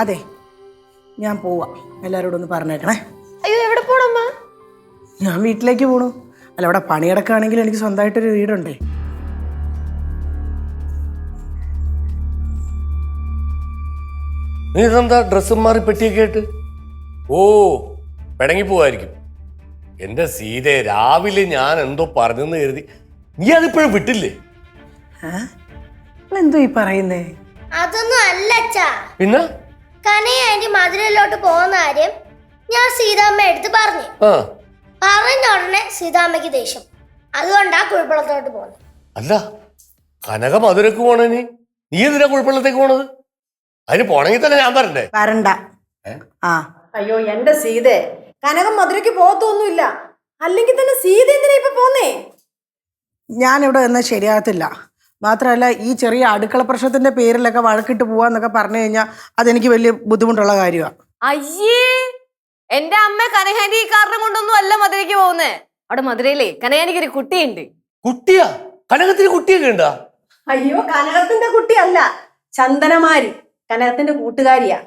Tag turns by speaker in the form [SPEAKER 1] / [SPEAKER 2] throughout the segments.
[SPEAKER 1] അതെ, ഞാൻ പോവാ. എല്ലാവരോടും ഒന്ന് പറഞ്ഞേക്കണേ.
[SPEAKER 2] അയ്യോ, എവിടെ പോണമ്മ?
[SPEAKER 1] ഞാൻ വീട്ടിലേക്ക് പോണു. അല്ല, അവിടെ പണിയെടുക്കുകയാണെങ്കിൽ എനിക്ക് സ്വന്തമായിട്ടൊരു വീടുണ്ടേ.
[SPEAKER 3] നീ ഇതെന്താ ഡ്രസ്സും മാറി പെട്ടിയൊക്കെ ആയിട്ട്? ഓ, പിടങ്ങി പോവായിരിക്കും. എന്റെ സീതയെ രാവിലെ ഞാൻ എന്തോ പറഞ്ഞെന്ന് കരുതി നീ അതിപ്പോഴും വിട്ടില്ലേ?
[SPEAKER 1] എന്തോ ഈ പറയുന്നേ?
[SPEAKER 2] അതൊന്നും അല്ല അച്ഛാ.
[SPEAKER 3] പിന്നെ
[SPEAKER 2] കനയ ആന്റി മധുരയിലോട്ട് പോകുന്ന കാര്യം ഞാൻ സീതാമ്മ എടുത്ത് പറഞ്ഞു. പറഞ്ഞ ഉടനെ സീതാമ്മയ്ക്ക് ദേഷ്യം. അതുകൊണ്ടാ കുഴപ്പത്തോട്ട് പോകുന്നത്.
[SPEAKER 3] അല്ല, കനക മധുരക്ക് പോണേ നീ എന്തിനാ കുഴപ്പമുള്ളത്തേക്ക് പോണത്? അതിന് പോണെങ്കിൽ തന്നെ ഞാൻ പറഞ്ഞേ
[SPEAKER 1] വരണ്ട.
[SPEAKER 4] അയ്യോ എന്റെ സീതേ, കനകം മധുരയ്ക്ക് പോകത്തൊന്നുമില്ല. അല്ലെങ്കിൽ തന്നെ സീത എന്തിനാ ഇപ്പൊ പോന്നേ?
[SPEAKER 1] ഞാനിവിടെ നിന്നാൽ ശരിയാകത്തില്ല. മാത്രമല്ല, ഈ ചെറിയ അടുക്കള പ്രശ്നത്തിന്റെ പേരിലൊക്കെ വഴക്കിട്ട് പോവാന്നൊക്കെ പറഞ്ഞു കഴിഞ്ഞാൽ അതെനിക്ക് വലിയ ബുദ്ധിമുട്ടുള്ള കാര്യമാണ്.
[SPEAKER 5] അയ്യേ, എന്റെ അമ്മ കനകാന്റി ഈ കാരണം കൊണ്ടൊന്നും അല്ല മധുരയ്ക്ക് പോകുന്നേ. അവിടെ മധുരയിലേ കനകാന്റിക്ക് ഒരു കുട്ടിയുണ്ട്.
[SPEAKER 3] കുട്ടിയാ? കനകത്തിന് കുട്ടിയൊക്കെ ഉണ്ടാ?
[SPEAKER 4] അയ്യോ, കനകത്തിന്റെ കുട്ടിയല്ല, ചന്ദനമാരി കനകത്തിന്റെ കൂട്ടുകാരിയാ.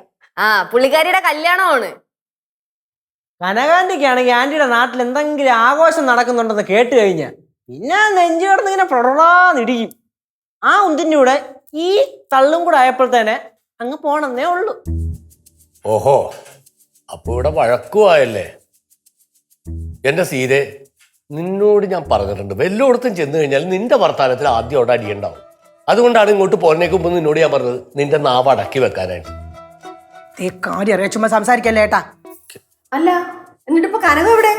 [SPEAKER 5] പുള്ളിക്കാരിയുടെ കല്യാണമാണ്.
[SPEAKER 6] കനകാന്റിക്കാണെങ്കിൽ ആന്റിയുടെ നാട്ടിൽ എന്തെങ്കിലും ആഘോഷം നടക്കുന്നുണ്ടെന്ന് കേട്ട് കഴിഞ്ഞാൽ പിന്നെ നെഞ്ചു കിടന്ന് ഇങ്ങനെ പ്രൊടറാന്നിടിക്കും. ആ ഉന്തിൻ്റെ കൂടെ ഈ തള്ളും കൂടെ ആയപ്പോഴത്തേനെ അങ്ങ് പോണെന്നേ ഉള്ളൂ.
[SPEAKER 3] ഓഹോ, അപ്പൊ ഇവിടെ വഴക്കുമായല്ലേ? എന്റെ സീരെ, നിന്നോട് ഞാൻ പറഞ്ഞിട്ടുണ്ട്, വല്ലോടത്തും ചെന്ന് കഴിഞ്ഞാൽ നിന്റെ വർത്താനത്തിൽ ആദ്യം അവിടെ അടിയുണ്ടാവും. അതുകൊണ്ടാണ് ഇങ്ങോട്ട് പോരേക്ക് മുമ്പ് നിന്നോട് ഞാൻ പറഞ്ഞത് നിന്റെ നാവ് അടക്കി വെക്കാനായിട്ട്.
[SPEAKER 1] കാര്യം അറിയാം, ചുമ്മാ സംസാരിക്കല്ലേ ഏട്ടാ.
[SPEAKER 4] അല്ല, എന്നിട്ടിപ്പോ കനകം എവിടെ?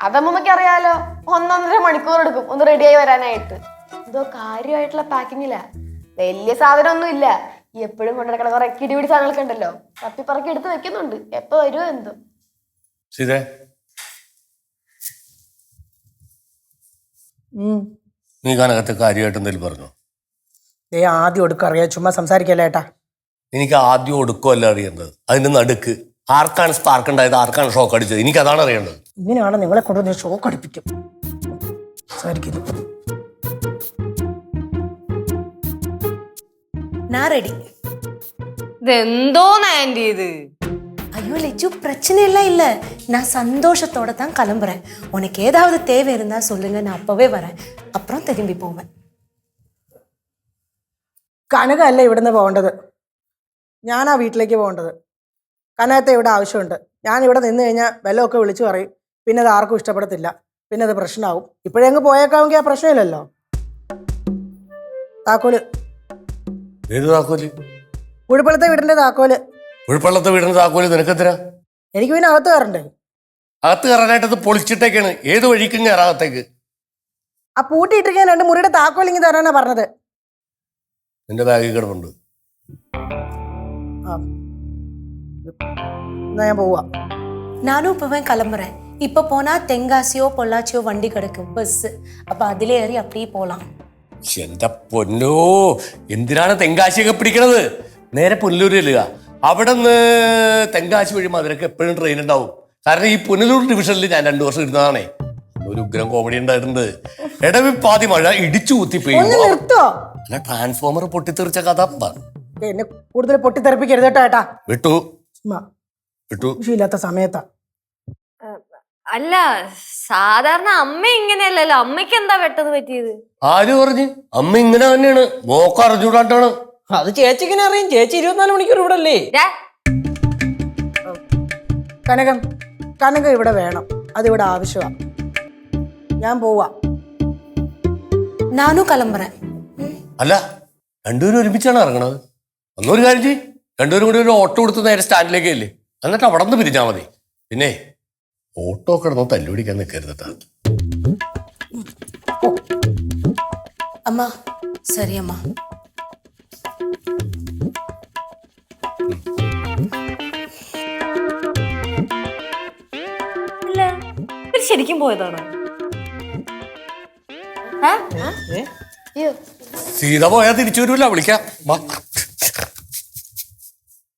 [SPEAKER 5] അതമ്മക്ക് അറിയാലോ, 1.5 മണിക്കൂർ എടുക്കും ഒന്ന് റെഡിയായി വരാനായിട്ട്. എന്തോ കാര്യമായിട്ടുള്ള പാക്കിങ്ങില്ല, വലിയ സാധനമൊന്നും ഇല്ല. എപ്പോഴും കൊണ്ടിടക്കണ കുറെ കിടിപിടി സാധനങ്ങളൊക്കെ ഉണ്ടല്ലോ, തപ്പിപ്പറക്കി എടുത്ത് വെക്കുന്നുണ്ട്. എപ്പോ വരുമോ എന്തോ.
[SPEAKER 3] സീതേ, നീ കനകത്തെ കാര്യമായിട്ട് എന്തെങ്കിലും പറഞ്ഞോ?
[SPEAKER 1] ആദ്യം ഒടുക്കം അറിയാം, ചുമ്മാ സംസാരിക്കല്ലേ ഏട്ടാ.
[SPEAKER 3] എനിക്ക് ആദ്യം ഒടുക്കമല്ല അറിയേണ്ടത്, അതിന്റെ നടുക്ക്. ആർക്കാണ് സ്പാർക്ക് ഉണ്ടായത്, ആർക്കാണ് ഷോക്ക് അടിച്ചത്, എനിക്ക് അതാണ് അറിയേണ്ടത്.
[SPEAKER 1] ഇങ്ങനെയാണ് നിങ്ങളെ കൊണ്ടുവന്ന് ഷോക്ക് അടിപ്പിക്കും. സംസാരിക്കുന്നു.
[SPEAKER 5] ഇതെന്തോന്ന് ആന്റി ഇത്?
[SPEAKER 7] ஐயோ லெச்சு, பிரச்சனை எல்லாம் இல்லை. நான் சந்தோஷத்தோட தான் கிளம்புறேன். உனக்கு ஏதாவது தேவை இருந்தா சொல்லுங்க, நான் அப்பவே வரேன். அப்புறம் திரும்பி போவேன்.
[SPEAKER 1] കനകല്ല ഇവിടുന്ന് പോകേണ്ടത്, ഞാനാ വീട്ടിലേക്ക് പോകേണ്ടത്. കനകത്തെ ഇവിടെ ആവശ്യമുണ്ട്. ഞാൻ ഇവിടെ നിന്ന് കഴിഞ്ഞാൽ വെല്ലമൊക്കെ വിളിച്ചു പറയും, പിന്നെ അത് ആർക്കും ഇഷ്ടപ്പെടത്തില്ല, പിന്നെ അത് പ്രശ്നമാവും. ഇപ്പോഴെങ്ങ് പോയേക്കാമെങ്കിൽ ആ പ്രശ്നമില്ലല്ലോ. താക്കോല്.
[SPEAKER 3] ഏത് താക്കോല്?
[SPEAKER 1] കുഴിപ്പള്ളത്തെ വീടിന്റെ താക്കോല്.
[SPEAKER 3] കുഴിപ്പള്ളത്തെ വീടിന്റെ താക്കോല് നിനക്കെത്തിനാ?
[SPEAKER 1] എനിക്ക് പിന്നെ അകത്ത് കയറണ്ടേ?
[SPEAKER 3] അകത്ത് കയറാനായിട്ട് പൊളിച്ചിട്ടേക്കാണ്. ഏത് വഴിക്കും കയറാകത്തേക്ക്?
[SPEAKER 1] ആ പൂട്ടിയിട്ടിരിക്കാൻ 2 മുറിയുടെ താക്കോൽ ഇങ്ങനെ തരാനാ പറഞ്ഞത്.
[SPEAKER 3] നിന്റെ ബാഗിൽ കിടപ്പുണ്ട്.
[SPEAKER 1] എന്നാ ഞാൻ പോവാ.
[SPEAKER 7] நானும் இப்பவே கிளம்புறேன். இப்போ போனா தெங்காசியோ பொள்ளாச்சியோ வண்டி கிடக்கும், பஸ். அப்ப அதிலே ஏறி அப்படியே போலாம்.
[SPEAKER 3] എന്റെ പൊന്നോ, എന്തിനാണ് തെങ്കാശിയൊക്കെ പിടിക്കണത്? നേരെ പുനലൂർ ചെല്ലുക. അവിടെ നിന്ന് തെങ്കാശി വഴി മധുരക്ക് എപ്പോഴും ട്രെയിൻ ഉണ്ടാവും. കാരണം ഈ പുനലൂർ ഡിവിഷനിൽ ഞാൻ 2 വർഷം ഇരുന്നതാണേ. ഒരു ഉഗ്രം കോമഡി ഉണ്ടായിട്ടുണ്ട്. ഇടവിപ്പാതി മഴ ഇടിച്ചു കുത്തി പെയ്യുമ്പോ അല്ല, ട്രാൻസ്ഫോമർ പൊട്ടിത്തെറിച്ച കഥ.
[SPEAKER 1] എന്നെ കൂടുതൽ പൊട്ടിത്തെറിപ്പിക്കരുത് കേട്ടോ ഏട്ടാ.
[SPEAKER 3] വിട്ടു വിട്ടു
[SPEAKER 1] ഇല്ലാത്ത സമയത്താ.
[SPEAKER 5] അല്ല, സാധാരണ അമ്മ ഇങ്ങനെയല്ലല്ലോ. അമ്മയ്ക്ക് എന്താ പെട്ടെന്ന് പറ്റിയത്?
[SPEAKER 3] ആര് പറഞ്ഞു? അമ്മ ഇങ്ങനെ തന്നെയാണ്, മോക്ക അറിഞ്ഞൂടാണ്ടാണ്.
[SPEAKER 6] അത് ചേച്ചിക്കിനെ അറിയും, ചേച്ചി 24 മണിക്കൂർ ഇവിടെ അല്ലേ.
[SPEAKER 1] കനകം ഇവിടെ വേണം, അതിവിടെ ആവശ്യമാണ്. ഞാൻ പോവാ.
[SPEAKER 7] நானும் கிளம்புறேன்.
[SPEAKER 3] അല്ല, രണ്ടുപേരും ഒരുമിച്ചാണ് ഇറങ്ങണത്. ഒന്നൊരു കാര്യം ചെയ്യ്, രണ്ടുപേരും കൂടി ഒരു ഓട്ടോ കൊടുത്ത് നേരെ സ്റ്റാൻഡിലേക്ക് അല്ലേ, എന്നിട്ട് അവിടെ നിന്ന് പിരിഞ്ഞാൽ മതി. പിന്നെ ഓട്ടോ കിടന്നോ തല്ലുപിടിക്കാൻ നിൽക്കരുതട്ടാ.
[SPEAKER 7] அம்மா சரி அம்மா.
[SPEAKER 5] ശരിക്കും പോയതാണോ?
[SPEAKER 3] സീത പോയാൽ തിരിച്ചു വരൂല, വിളിക്കാം.